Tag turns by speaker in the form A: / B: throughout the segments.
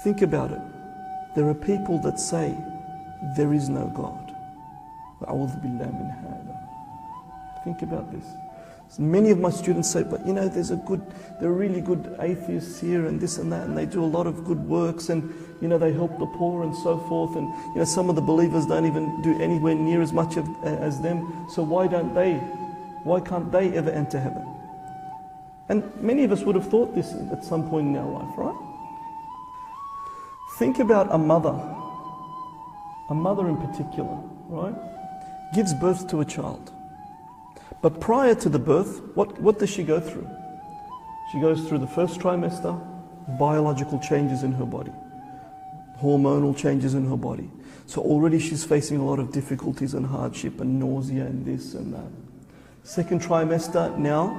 A: Think about it. There are people that say there is no God. A'udhu billah min hada. Think about this. So many of my students say, but there are really good atheists here and this and that, and they do a lot of good works, and they help the poor and so forth, and some of the believers don't even do anywhere near as much as them. So why can't they ever enter heaven? And many of us would have thought this at some point in our life, right? Think about a mother in particular, right? Gives birth to a child. But prior to the birth, what does she go through? She goes through the first trimester, biological changes in her body, hormonal changes in her body. So already she's facing a lot of difficulties and hardship and nausea and this and that. Second trimester, now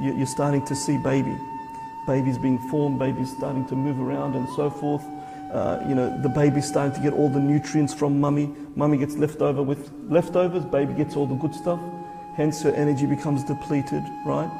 A: you're starting to see baby's being formed, baby's starting to move around and so forth. The baby's starting to get all the nutrients from mummy. Mummy gets left over with leftovers, baby gets all the good stuff. Hence her energy becomes depleted, right?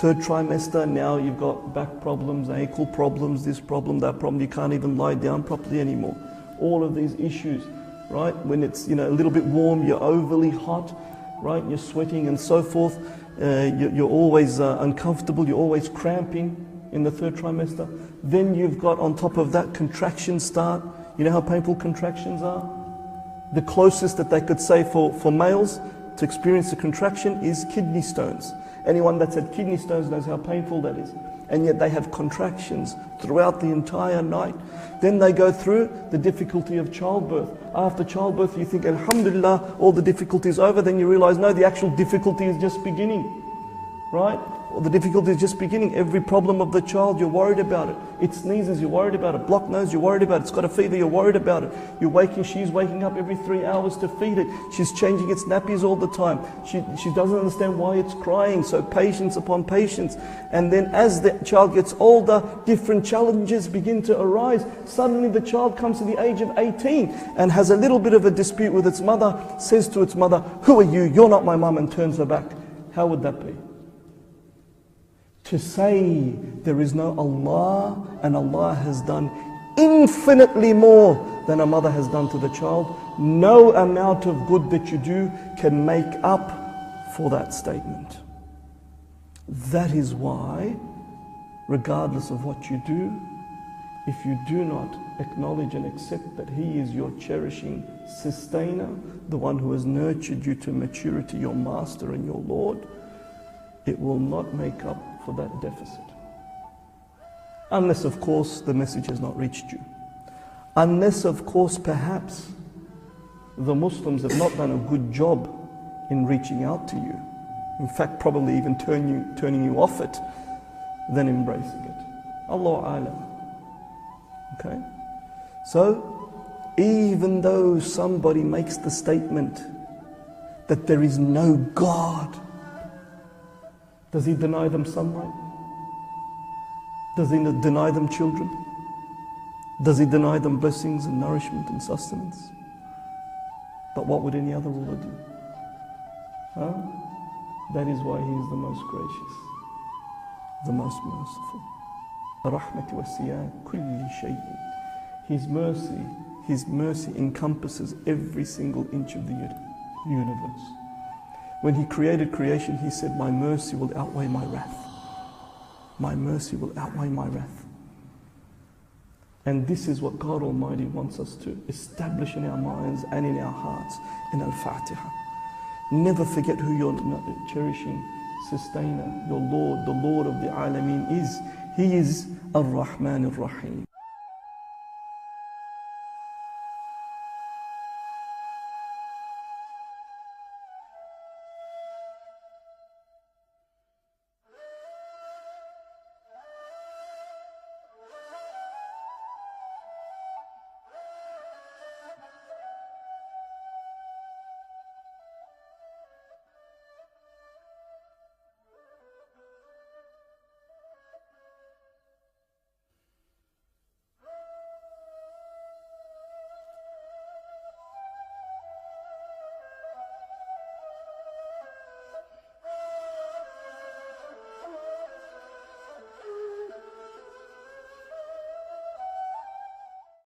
A: Third trimester, now you've got back problems, ankle problems, this problem, that problem. You can't even lie down properly anymore. All of these issues, right? When it's a little bit warm, you're overly hot, right? You're sweating and so forth. You're always uncomfortable, you're always cramping in the third trimester. Then you've got on top of that contractions start. You know how painful contractions are? The closest that they could say for males to experience a contraction is kidney stones. Anyone that's had kidney stones knows how painful that is. And yet they have contractions throughout the entire night. Then they go through the difficulty of childbirth. After childbirth you think, alhamdulillah, all the difficulty is over. Then you realize, no, the actual difficulty is just beginning. Right? The difficulty is just beginning. Every problem of the child, you're worried about it. It sneezes, you're worried about it. Blocked nose, you're worried about it. It's got a fever, you're worried about it. She's waking up every 3 hours to feed it. She's changing its nappies all the time. She doesn't understand why it's crying. So patience upon patience. And then as the child gets older, different challenges begin to arise. Suddenly the child comes to the age of 18 and has a little bit of a dispute with its mother, says to its mother, "Who are you? You're not my mum," and turns her back. How would that be? To say there is no Allah, and Allah has done infinitely more than a mother has done to the child, no amount of good that you do can make up for that statement. That is why, regardless of what you do, if you do not acknowledge and accept that He is your cherishing sustainer, the one who has nurtured you to maturity, your master and your Lord, it will not make up for that deficit. Unless, of course, the message has not reached you. Unless, of course, perhaps the Muslims have not done a good job in reaching out to you. In fact, probably even turning you off it, then embracing it. Allahu A'lam. Okay? So, even though somebody makes the statement that there is no God, does he deny them sunlight? Does he deny them children? Does he deny them blessings and nourishment and sustenance? But what would any other ruler do? Huh? That is why he is the most gracious, the most merciful. Rahmatu wasi'at kulli shay'in. His mercy encompasses every single inch of the universe. When He created creation, He said, "My mercy will outweigh my wrath. My mercy will outweigh my wrath." And this is what God Almighty wants us to establish in our minds and in our hearts in Al-Fatiha. Never forget who your cherishing sustainer, your Lord, the Lord of the Alameen is. He is Ar-Rahman Ar-Rahim.